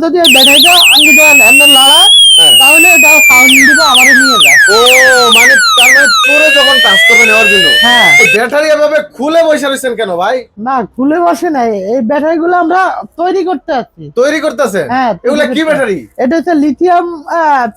যদি এই ব্যাটারিটা আঙ্গি দেন এমন লড়া তাহলে এটা সাউন্ড দিবে আমারে নিয়ে যায়। ও মানে তার মানে পুরো যখন কাজ করবে নেওয়ার জন্য। হ্যাঁ ব্যাটারি এভাবে খুলে বসে রয়েছেন কেন ভাই? না খুলে বসে নাই, এই ব্যাটারি গুলো আমরা তৈরি করতে আছি। তৈরি করতেছেন? হ্যাঁ এগুলা কি ব্যাটারি? এটা হচ্ছে lithium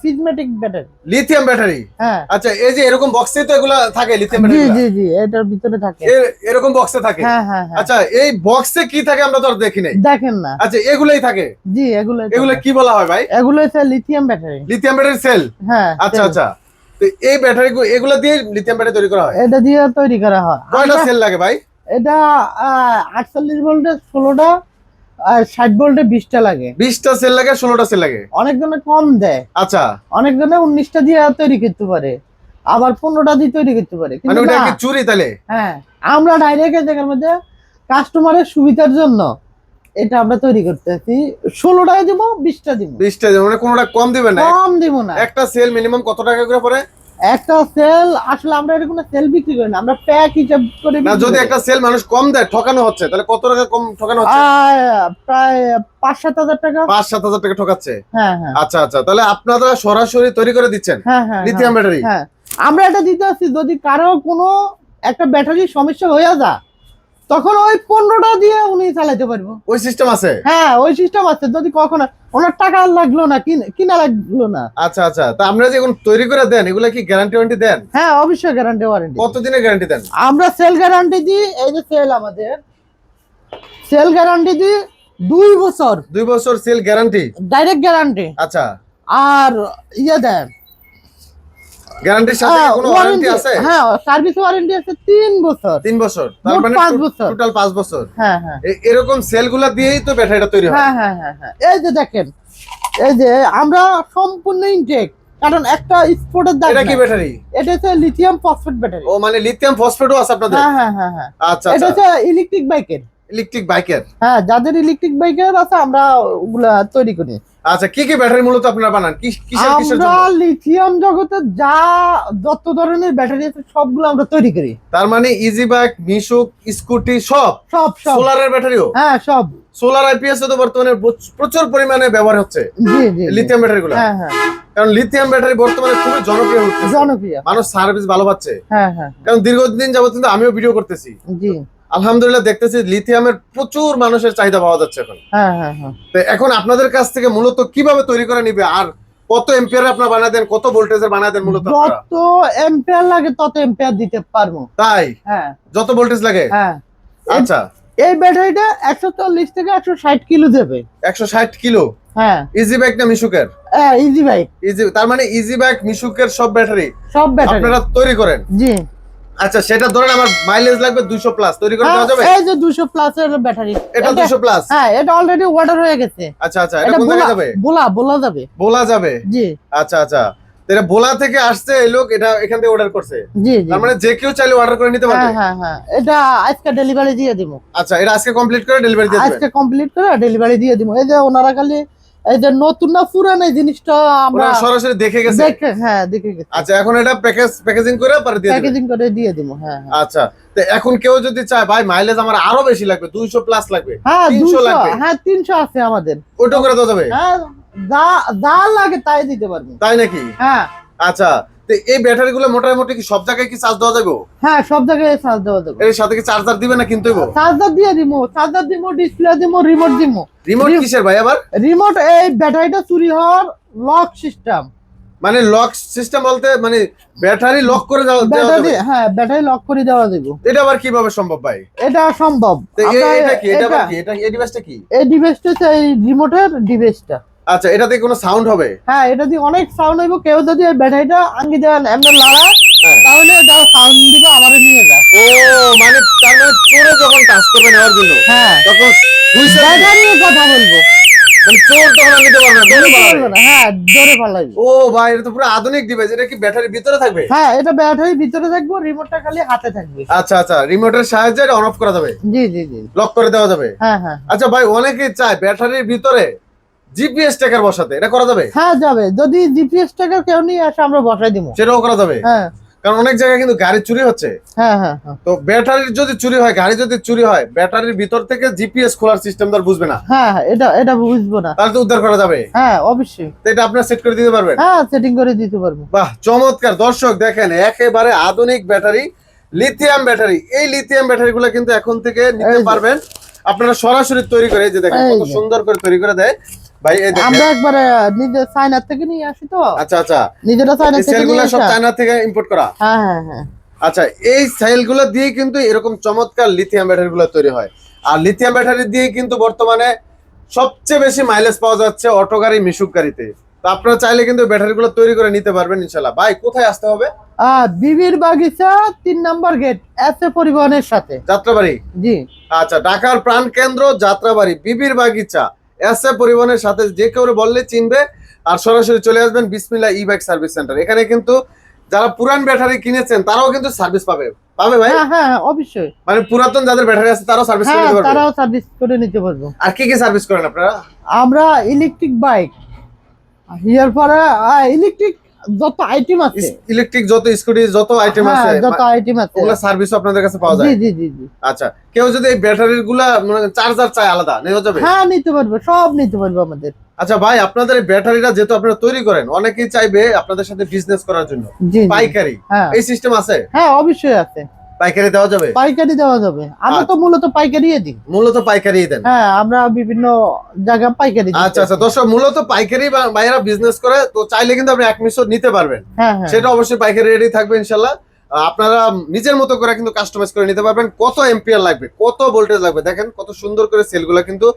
prismatic battery. Lithium battery? হ্যাঁ আচ্ছা, এই যে এরকম বক্সে তো এগুলা থাকে লিথিয়াম জি ব্যাটারি? জি জি এটার ভিতরে থাকে। এরকম বক্সে থাকে? হ্যাঁ হ্যাঁ হ্যাঁ আচ্ছা, এই বক্সে কি থাকে আমরা তো আর দেখি নাই। দেখেন না। আচ্ছা, এগুলাই থাকে? জি এগুলো এগুলা কি বলা হয় ভাই? এগুলো হচ্ছে lithium battery. Lithium battery sell? হ্যাঁ আচ্ছা আচ্ছা, তো এই ব্যাটারি এগুলা দিয়ে লিথিয়াম ব্যাটারি তৈরি করা হয়? এটা দিয়ে তৈরি করা হয়। কয়টা সেল লাগে ভাই? এটা 48 ভোল্টের 16টা আর 60 ভোল্টের 20টা লাগে। 20টা সেল লাগে, 16টা সেল লাগে? অনেক জনে কম দেয়, আচ্ছা, অনেক জনে 19টা দিয়ে তৈরি করতে পারে, আবার 15টা দিয়ে তৈরি করতে পারে। মানে কিন্তু ওটা না, কি চুরি তাহলে? হ্যাঁ আমরা ডাইরেক্ট এই জায়গার মধ্যে কাস্টমারের সুবিধার জন্য এটা আমরা তৈরি করতেছি। 16টায় দিব, 20টা দিব। 20টা মানে কোনোটা কম দিবেন না? কম দিব না। একটা সেল মিনিমাম কত টাকা করে পড়ে? একটা সেল আসলে আমরা এরকম সেল বিক্রি করি না, আমরা প্যাক হিসাব করে না, বিক্রি যদি করি। একটা সেল মানুষ কম দেয় ঠকানো হচ্ছে, তাহলে কত টাকা কম ঠকানো হচ্ছে? প্রায় 5-7 হাজার টাকা। 5-7 হাজার টাকা ঠকাচ্ছে? হ্যাঁ হ্যাঁ আচ্ছা আচ্ছা, তাহলে আপনারা সরাসরি তৈরি করে দিচ্ছেন হ্যাঁ হ্যাঁ লিথিয়াম ব্যাটারি? হ্যাঁ আমরা এটা দিতে আসছি, যদি কারো কোনো একটা ব্যাটারির সমস্যা হয়ে যায় তখন ওই 15টা দিয়ে উনি চালাতে পারবো। ওই সিস্টেম আছে? হ্যাঁ ওই সিস্টেম আছে। যদি কখনো ওনার টাকা লাগলো না, কিনা লাগলো না। আচ্ছা আচ্ছা, তা আমরা যে এখন তৈরি করে দেন, এগুলা কি গ্যারান্টি ওয়ারেন্টি দেন? হ্যাঁ অবশ্যই গ্যারান্টি ওয়ারেন্টি। কতদিনের গ্যারান্টি দেন? আমরা সেল গ্যারান্টি দিই, এই যে সেল আমাদের সেল গ্যারান্টি দিই 2 বছর 2 বছর সেল গ্যারান্টি? Direct guarantee. আচ্ছা, আর ইয়ে দেন গ্যারান্টির সাথে কোনো ওয়ারেন্টি আছে? হ্যাঁ সার্ভিস ওয়ারেন্টি আছে 3 বছর। 3 বছর, তার মোট মানে 5 বছর। টোটাল 5 বছর। হ্যাঁ হ্যাঁ এরকম সেলগুলা দিয়েই তো ব্যাটারিটা তৈরি হয়? হ্যাঁ হ্যাঁ হ্যাঁ হ্যাঁ এই যে দেখেন, এই যে আমরা সম্পূর্ণ ইনটেক, কারণ একটা স্পোর্টের দাম। এটা কি ব্যাটারি? এটা হচ্ছে লিথিয়াম ফসফেট ব্যাটারি। ও মানে লিথিয়াম ফসফেটও আছে আপনাদের? হ্যাঁ হ্যাঁ হ্যাঁ হ্যাঁ আচ্ছা এটা আচ্ছা, হচ্ছে ইলেকট্রিক বাইকের। ইলেকট্রিক বাইকের? হ্যাঁ যাদের ইলেকট্রিক বাইকের আছে আমরা ওগুলা তৈরি করি। আচ্ছা, কি কি ব্যাটারি মূলত আপনারা বানান? কিসের কিসের আমরা জন্য? লিথিয়াম জগতে যত ধরনের ব্যাটারি আছে সবগুলো আমরা তৈরি করি। তার মানে ইজি বাইক, মিশুক, স্কুটি সব? সব সব সোলারের ব্যাটারিও? হ্যাঁ সব। সোলার আইপিএস তো বর্তমানে প্রচুর পরিমাণে ব্যবহার হচ্ছে জি জি লিথিয়াম ব্যাটারিগুলো। হ্যাঁ হ্যাঁ কারণ লিথিয়াম ব্যাটারি বর্তমানে খুবই জনপ্রিয় হচ্ছে, জনপ্রিয়। মানুষ সার্ভিস ভালো পাচ্ছে। হ্যাঁ হ্যাঁ কারণ দীর্ঘদিন যাবত কিন্তু আমিও ভিডিও করতেছি, জি আলহামদুলিল্লাহ দেখতেছি লিথিয়ামের প্রচুর মানুষের চাহিদা পাওয়া যাচ্ছে এখন। হ্যাঁ হ্যাঁ হ্যাঁ তো এখন আপনাদের কাছ থেকে মূলত কিভাবে তৈরি করে নিবে, আর কত এম্পিয়ার আপনারা বানায় দেন, কত ভোল্টেজের বানায় দেন মূলত আপনারা? যত এম্পিয়ার লাগে তত এম্পিয়ার দিতে পারবো। তাই? হ্যাঁ যত ভোল্টেজ লাগে? হ্যাঁ আচ্ছা, এই ব্যাটারিটা 140 থেকে 160 কিলো দেবে। 160 কিলো? হ্যাঁ ইজি বাইক না মিশুকের? Easy bike. ইজি, তার মানে ইজি বাইক মিশুকের সব ব্যাটারি সব ব্যাটারি আপনারা তৈরি করেন? জি। আচ্ছা, সেটা ধরেন আমার মাইলেজ লাগবে 200 প্লাস, তৈরি করে দেওয়া যাবে? এই যে 200 প্লাস এর ব্যাটারি, এটা 200 প্লাস? হ্যাঁ এটা অলরেডি অর্ডার হয়ে গেছে। আচ্ছা আচ্ছা, এটা কোন জায়গায় যাবে? বলা যাবে। বলা যাবে? জি আচ্ছা আচ্ছা, তো এটা বলা থেকে আসছে, এই লোক এটা এখান থেকে অর্ডার করছে? জি জি তার মানে যে কেউ চাইলে অর্ডার করে নিতে পারবে? হ্যাঁ হ্যাঁ হ্যাঁ এটা আজকে ডেলিভারি দিয়ে দিব। আচ্ছা, এটা আজকে কমপ্লিট করে ডেলিভারি দিয়ে দিবেন? আজকে কমপ্লিট করে ডেলিভারি দিয়ে দিব। এই যে ওনারা খালি এই যে নতুন না পুরান এই জিনিসটা আমরা ওরা সরাসরি দেখে গেছে? দেখে গেছে। আচ্ছা, এখন এটা প্যাকেজিং করে পরে দিয়ে দিবেন? প্যাকেজিং করে দিয়ে দিব। হ্যাঁ হ্যাঁ আচ্ছা, তো এখন কেউ যদি চায় ভাই মাইলেজ আমার আরো বেশি লাগবে, 200 প্লাস লাগবে, হ্যাঁ 300 লাগবে, হ্যাঁ 300 আছে আমাদের। ওটা করে দেওয়া যাবে? হ্যাঁ যা যা লাগে তাই দিতে পারবো। তাই নাকি? হ্যাঁ আচ্ছা, তো এই ব্যাটারি গুলো মোটামুটি কি সব জায়গায় কি চার্জ দেওয়া যাবে? হ্যাঁ সব জায়গায় চার্জ দেওয়া যাবে। এর সাথে কি চার্জার দিবে না কিনতে হইব? চার্জার দিয়ে দিব, চার্জার দিব, ডিসপ্লে দিব, রিমোট দিব। রিমোট কিসের ভাই আবার? রিমোট এই ব্যাটারিটা চুরি হওয়ার লক সিস্টেম। মানে লক সিস্টেম বলতে মানে ব্যাটারি লক করে দেওয়া ব্যাটারি, যাবে? হ্যাঁ ব্যাটারি লক করে দেওয়া যাবে। এটা আবার কিভাবে সম্ভব ভাই? এটা সম্ভব। তো এটা কি, এটা আবার কি, এটা এই ডিভাইসটা কি? এই ডিভাইসটা হচ্ছে এই রিমোটের ডিভাইসটা। আচ্ছা, এটাতে কোনো সাউন্ড হবে? হ্যাঁ এটা দিয়ে অনেক সাউন্ড হইব। কেউ যদি এই ব্যাটারিটা আঙ্গি দেন এমন লড়া হ্যাঁ। তাহলে এটা সাউন্ড দিব আমারে নিয়ে যায়। ও মানে তার মানে চোরে যখন টাচ করবে নেওয়ার জন্য, হ্যাঁ তখন হুইসেল ব্যাটারির কথা বলবো, মানে চোর তখন আর নিতে পারবে না, দৌড়ে পালাবে? হ্যাঁ জোরে পালাইবো। ও ভাই, এটা তো পুরো আধুনিক ডিভাইস। এটা কি ব্যাটারির ভিতরে থাকবে? হ্যাঁ এটা ব্যাটারির ভিতরে থাকবো, রিমোটটা খালি হাতে থাকবে। আচ্ছা আচ্ছা, রিমোটের সাহায্যে এটা অন অফ করা যাবে, জি জি জি লক করে দেওয়া যাবে? হ্যাঁ হ্যাঁ আচ্ছা ভাই, অনেকে চায় ব্যাটারির ভিতরে জিপিএস ট্র্যাকার বসাতে, এটা করা যাবে? হ্যাঁ যাবে। যদি জিপিএস টাকা কেউ নিয়ে আসে আমরা বসাই দিব। সেটাও করা যাবে? হ্যাঁ কারণ অনেক জায়গায় কিন্তু গাড়ি চুরি হচ্ছে। হ্যাঁ হ্যাঁ হ্যাঁ তো ব্যাটারির যদি চুরি হয়, গাড়ি যদি চুরি হয়, ব্যাটারির ভিতর থেকে জিপিএস খোলার সিস্টেম তো আর বুঝবে না, হ্যাঁ এটা বুঝবো না। তাহলে তো উদ্ধার করা যাবে। হ্যাঁ অবশ্যই। তো এটা আপনারা সেট করে দিতে পারবেন? হ্যাঁ সেটিং করে দিতে পারবো। বাহ, চমৎকার। দর্শক দেখেন, একেবারে আধুনিক ব্যাটারি, লিথিয়াম ব্যাটারি। এই লিথিয়াম ব্যাটারি গুলো কিন্তু এখন থেকে নিতে এই যে। পারবেন আপনারা সরাসরি তৈরি করে। এই যে দেখেন এই কত যে। সুন্দর করে তৈরি করে দেয় ভাই, এই দেখেন। আমরা একবারে নিজে চায়না থেকে নিয়ে আসি তো। আচ্ছা আচ্ছা, নিজেরা চায়না এই থেকে সেলগুলো নিয়ে সব আসা। চায়না থেকে ইম্পোর্ট করা। হ্যাঁ হ্যাঁ হ্যাঁ আচ্ছা, এই সেলগুলো দিয়ে কিন্তু এরকম চমৎকার লিথিয়াম ব্যাটারি গুলো তৈরি হয়। আর লিথিয়াম ব্যাটারি দিয়ে কিন্তু বর্তমানে সবচেয়ে বেশি মাইলেজ পাওয়া যাচ্ছে অটো গাড়ি, মিশুক গাড়িতে। তো আপনারা চাইলে কিন্তু ব্যাটারি গুলো তৈরি করে নিতে পারবেন ইনশাল্লাহ। ভাই কোথায় আসতে হবে? বিবির বাগিচা 3 নম্বর গেট, এসএ পরিবহনের সাথে। যাত্রাবাড়ি। জি। আচ্ছা, ঢাকার প্রাণ কেন্দ্র যাত্রাবাড়ি, বিবির বাগিচা, এসএ পরিবহনের সাথে। যে কেউ বললে চিনবে। আর সরাসরি চলে আসবেন বিসমিল্লাহ ই বাইক সার্ভিস সেন্টার। এখানে কিন্তু যারা পুরান ব্যাটারি কিনেছেন তারাও কিন্তু সার্ভিস পাবে ভাই? হ্যাঁ হ্যাঁ অবশ্যই। মানে পুরাতন যাদের ব্যাটারি আছে তারাও সার্ভিস করে হ্যাঁ নিতে পারবে? তারাও সার্ভিস করে নিতে পারবো। আর কি কি সার্ভিস করেন আপনারা? আমরা ইলেকট্রিক বাইক, এর পরে ইলেকট্রিক যত আইটেম আছে, ইলেকট্রিক যত স্কুটি, যত আইটেম হ্যাঁ আছে, যত আইটেম আছে, ওগুলা সার্ভিস আপনাদের কাছে পাওয়া জি যায়? জি জি জি। আচ্ছা, কেউ যদি এই ব্যাটারির গুলা মানে চার্জার চায় আলাদা, নেওয়া যাবে? হ্যাঁ নিতে পারবে, সব নিতে পারবে আমাদের। আচ্ছা ভাই, আপনাদের এই ব্যাটারিটা যেহেতু আপনারা তৈরি করেন, অনেকেই চাইবে আপনাদের সাথে বিজনেস করার জন্য জি জি। পাইকারি, হ্যাঁ এই সিস্টেম আছে? হ্যাঁ অবশ্যই আছে, পাইকারি দেওয়া যাবে? পাইকারি দেওয়া যাবে। আমরা তো মূলত পাইকারি দিই। মূলত পাইকারি দেন? হ্যাঁ আমরা বিভিন্ন জায়গা পাইকারি দিই। আচ্ছা আচ্ছা, দর্শক মূলত পাইকারি ভাইয়েরা বিজনেস করে, তো চাইলে কিন্তু আপনি 1 মিশর নিতে পারবেন। হ্যাঁ হ্যাঁ সেটা অবশ্যই পাইকারি রেডি থাকবে ইনশাল্লাহ। আপনারা নিজের মতো করে কিন্তু কাস্টমাইজ করে নিতে পারবেন। কত এম্পিয়ার লাগবে, কত ভোল্টেজ লাগবে, দেখেন কত সুন্দর করে সেলগুলা কিন্তু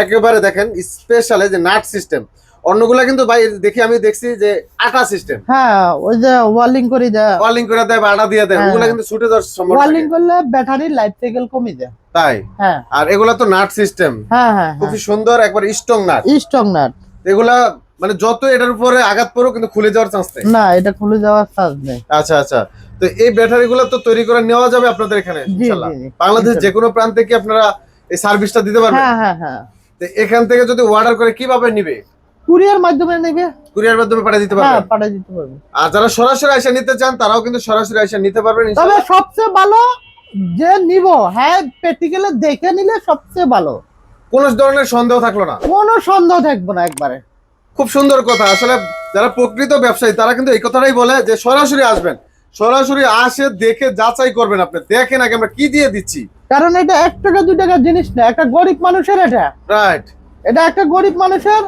একেবারে দেখেন স্পেশাল। এই যে নাট সিস্টেম, অন্যগুলা কিন্তু ভাই আমি দেখছি যে আটা সিস্টেম। হ্যাঁ ওই যে ওয়ার্লিং করে দেয়, ওয়ার্লিং করে দেয় বা আটা দিয়ে দেয়, হ্যাঁ। ওগুলা কিন্তু ছুটে যাওয়ার সম্ভাবনা ওয়ার্লিং থাকে। করলে ব্যাটারির লাইফ সাইকেল কমে যায়। তাই? হ্যাঁ আর এগুলা তো নাট সিস্টেম, হ্যাঁ হ্যাঁ খুবই সুন্দর, একবার স্ট্রং নাট, স্ট্রং নাট। এগুলা মানে যত এটার উপরে আঘাত পড়ো কিন্তু খুলে যাওয়ার চান্স নেই। না এটা খুলে যাওয়ার চান্স নেই। আচ্ছা আচ্ছা, তো এই ব্যাটারি গুলো তো তৈরি করে নেওয়া যাবে আপনাদের এখানে জি ইনশাআল্লাহ? জি বাংলাদেশ যে কোনো প্রান্তে কি আপনারা এই সার্ভিসটা দিতে পারবেন? হ্যাঁ হ্যাঁ হ্যাঁ। তো এখান থেকে যদি অর্ডার করে কিভাবে নিবে? কুরিয়ার মাধ্যমে নেবে। কুরিয়ার মাধ্যমে পাঠিয়ে দিতে হ্যাঁ পারবেন? পাঠিয়ে দিতে পারবে। আর যারা সরাসরি এসে নিতে চান তারাও কিন্তু সরাসরি এসে নিতে পারবেন তবে ইনশাআল্লাহ। সবচেয়ে ভালো যে নিব, হ্যাঁ প্র্যাকটিক্যালি দেখে নিলে সবচেয়ে ভালো, কোনো ধরনের সন্দেহ থাকলো না। কোনো সন্দেহ থাকবে না একবারে। খুব সুন্দর কথা। আসলে যারা প্রকৃত ব্যবসায়ী তারা কিন্তু এই কথাটাই বলে যে সরাসরি আসবেন, সরাসরি আসে দেখে যাচাই করবেন। আপনি দেখেন আগে আমরা কি দিয়ে দিচ্ছি। কারণ এটা 1 টাকা 2 টাকার জিনিস না, একটা গরিব মানুষের রাইট। এটা একটা গরিব মানুষের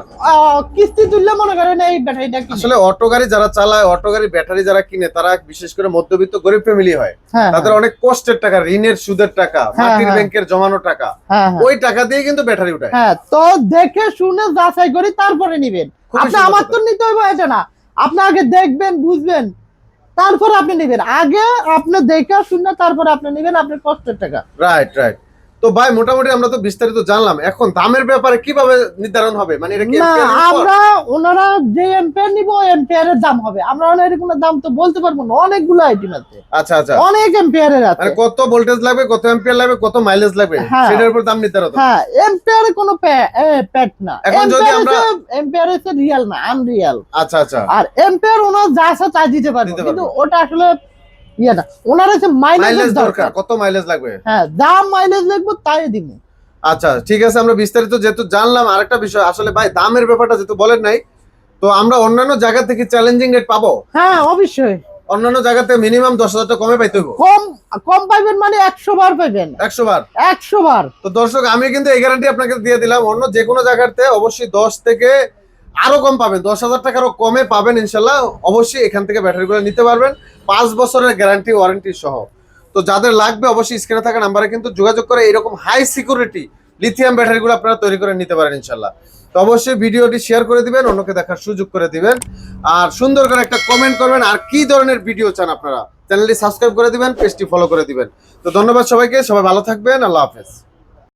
কিস্তি তুললে মনে করেন এই ব্যাটারিটা কিনে। আসলে অটো গাড়ি যারা চালায়, অটো গাড়ি ব্যাটারি যারা কিনে, তারা বিশেষ করে মধ্যবিত্ত গরিব ফ্যামিলি হয়। হ্যাঁ তাদের অনেক কষ্টের টাকা, ঋণের সুদের টাকা, মাটির হ্যাঁ। ব্যাংকের জমানো টাকা, হ্যাঁ হ্যাঁ ওই টাকা দিয়ে কিন্তু ব্যাটারি উঠায়। হ্যাঁ, তো দেখে শুনে যাচাই করি তারপরে নিবেন। খুবই আপনি সুন্দর আমার কথা। তো নিতে হবে এটা না, আপনি আগে দেখবেন বুঝবেন তারপরে আপনি নেবেন। আগে আপনি দেখে শুনে তারপরে আপনি নেবেন আপনার কষ্টের টাকা। Right right. তো ভাই মোটামুটি আমরা তো বিস্তারিত জানলাম, এখন দামের ব্যাপারে কিভাবে নির্ধারণ হবে? মানে এটা কি না এম্পিয়ারের উপর? আমরা ওনারা যে এম্পিয়ার নিব এম্পিয়ারের দাম হবে। আমরা এরকম দাম তো বলতে পারবো না, অনেকগুলো আইটেম আছে, আচ্ছা আচ্ছা, অনেক এম্পিয়ারের আছে। মানে কত ভোল্টেজ লাগবে, কত এম্পিয়ার লাগবে, কত মাইলেজ লাগবে, হ্যাঁ। সেটার উপর দাম নির্ধারণ হবে। হ্যাঁ এম্পিয়ারে কোনো প্যাট না, এখন যদি আমরা এম্পিয়ার হচ্ছে রিয়েল না, আনরিয়াল। আচ্ছা আচ্ছা, আর এম্পিয়ার ওনার যা আছে তাই দিতে পারবে, দিতে কিন্তু পারবে। ওটা আসলে ইয়ে না, ওনার হচ্ছে মাইলেজ মাইলেজ দরকার, দরকার। কত মাইলেজ লাগবে? হ্যাঁ যা মাইলেজ লাগবে তাই দিব। আচ্ছা ঠিক আছে, আমরা বিস্তারিত যেহেতু জানলাম। আরেকটা বিষয়, আসলে ভাই দামের ব্যাপারটা যেহেতু বলেন নাই, তো আমরা অন্যান্য জায়গা থেকে চ্যালেঞ্জিং রেট পাবো? হ্যাঁ অবশ্যই। অন্যান্য জায়গাতে মিনিমাম 10,000 টাকা কমে পাইতে হইব? কম কম পাইবেন মানে 100 বার পাইবেন, 100 বার? 100 বার। তো দর্শক আমি কিন্তু এই গ্যারান্টি আপনাকে দিয়ে দিলাম, অন্য যে কোনো জায়গাতে অবশ্যই 10 থেকে আরো কম পাবেন, 10,000 টাকারও কমে পাবেন ইনশাল্লাহ। অবশ্যই এখান থেকে ব্যাটারিগুলো নিতে পারবেন 5 বছরের গ্যারান্টি ওয়ারেন্টি সহ। তো যাদের লাগবে অবশ্যই স্ক্রিনে থাকা নাম্বারে কিন্তু যোগাযোগ করে এরকম হাই সিকিউরিটি লিথিয়াম ব্যাটারিগুলো আপনারা তৈরি করে নিতে পারেন ইনশাল্লাহ। তো অবশ্যই ভিডিওটি শেয়ার করে দিবেন, অন্যকে দেখার সুযোগ করে দিবেন, আর সুন্দর করে একটা কমেন্ট করবেন আর কি ধরনের ভিডিও চান আপনারা। চ্যানেলটি সাবস্ক্রাইব করে দিবেন, পেজটি ফলো করে দিবেন। তো ধন্যবাদ সবাইকে, সবাই ভালো থাকবেন, আল্লাহ হাফেজ।